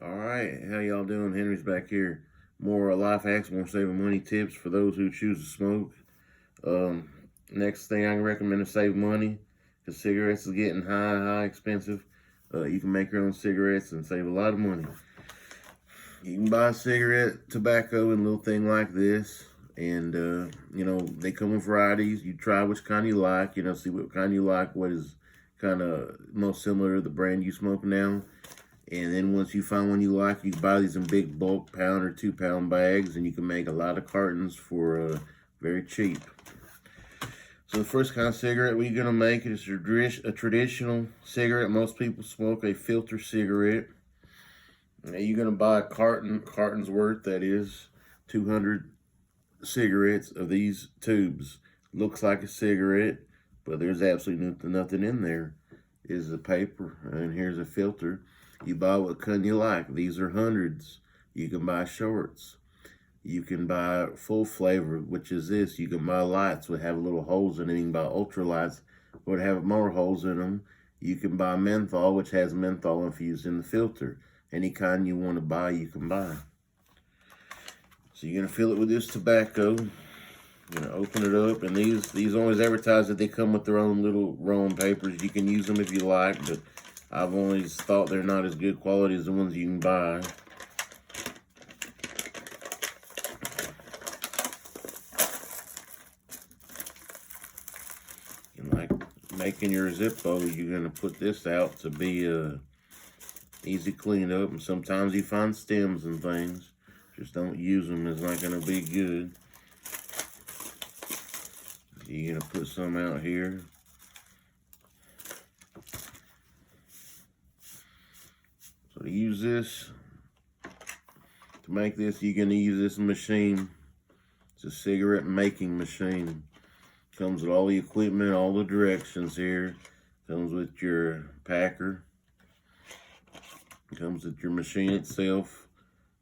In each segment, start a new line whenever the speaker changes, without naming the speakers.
Alright, how y'all doing? Henry's back here. More life hacks, more saving money tips for those who choose to smoke. Next thing I can recommend to save money, because cigarettes is getting high expensive. You can make your own cigarettes and save a lot of money. You can buy cigarette tobacco in a little thing like this. And, they come in varieties. You try which kind you like, see what kind you like, what is kind of most similar to the brand you smoke now. And then once you find one you like, you can buy these in big bulk pound or 2 pound bags, and you can make a lot of cartons for very cheap. So the first kind of cigarette we're gonna make is a traditional cigarette. Most people smoke a filter cigarette. Now you're gonna buy a carton's worth, that is 200 cigarettes of these tubes. Looks like a cigarette, but there's absolutely nothing in there. Is the paper, and here's a filter. You buy what kind you like. These are hundreds. You can buy shorts. You can buy full flavor, which is this. You can buy lights that have little holes in them. You can buy ultra lights that have more holes in them. You can buy menthol, which has menthol infused in the filter. Any kind you want to buy, you can buy. So you're gonna fill it with this tobacco. You're gonna open it up, and these always advertise that they come with their own little rolling papers. You can use them if you like, but I've always thought they're not as good quality as the ones you can buy. And like making your Zippo, you're gonna put this out to be easy cleanup. And sometimes you find stems and things. Just don't use them. It's not gonna be good. You're gonna put some out here. So to use this, to make this, you're gonna use this machine. It's a cigarette making machine. Comes with all the equipment, all the directions here. Comes with your packer. Comes with your machine itself.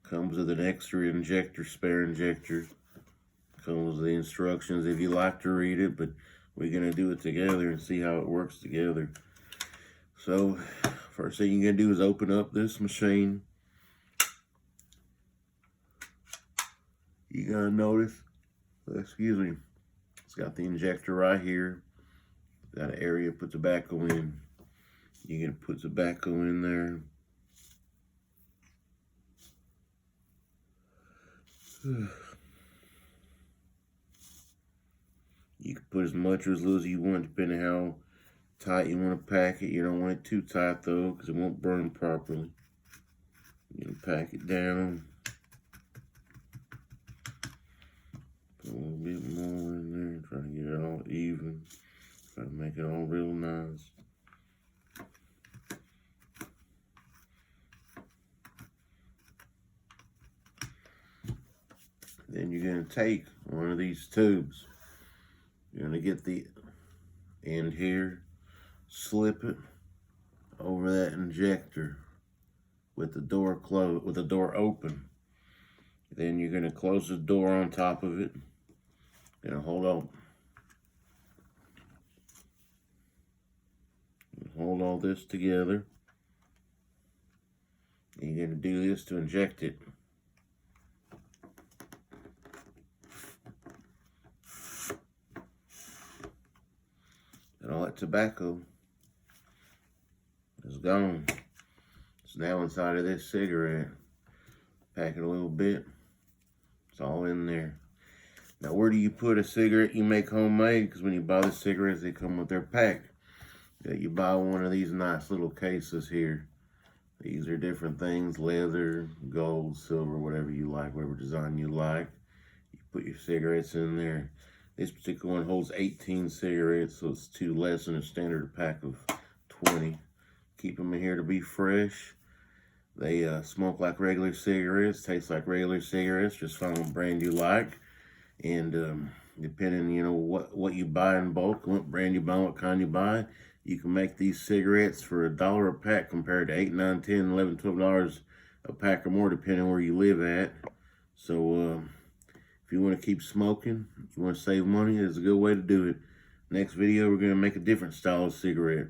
Comes with an extra injector, spare injector. Comes with the instructions if you like to read it, but we're gonna do it together and see how it works together. So first thing you're gonna do is open up this machine. You're gonna notice, it's got the injector right here. Got an area to put tobacco in. You're gonna put tobacco in there. You can put as much or as little as you want, depending how tight you want to pack it. You don't want it too tight though, because it won't burn properly. You're gonna pack it down. Put a little bit more in there. Try to get it all even. Try to make it all real nice. Then you're gonna take one of these tubes. You're gonna get the end here, slip it over that injector with the door closed, with the door open. Then you're gonna close the door on top of it. You're gonna hold all this together. And you're gonna do this to inject it. And all that tobacco is gone. It's now inside of this cigarette. Pack it a little bit. It's all in there. Now, where do you put a cigarette you make homemade? Because when you buy the cigarettes, they come with their pack. You buy one of these nice little cases here. These are different things: leather, gold, silver, whatever you like, whatever design you like. You put your cigarettes in there. This particular one holds 18 cigarettes, so it's 2 less than a standard pack of 20. Keep them in here to be fresh. They smoke like regular cigarettes, taste like regular cigarettes. Just find what brand you like. And depending, what you buy in bulk, what brand you buy, what kind you buy, you can make these cigarettes for $1 a pack compared to $8, $9, $10, $11, $12 a pack or more, depending where you live at. So, if you want to keep smoking, if you want to save money, it's a good way to do it. Next video, we're going to make a different style of cigarette.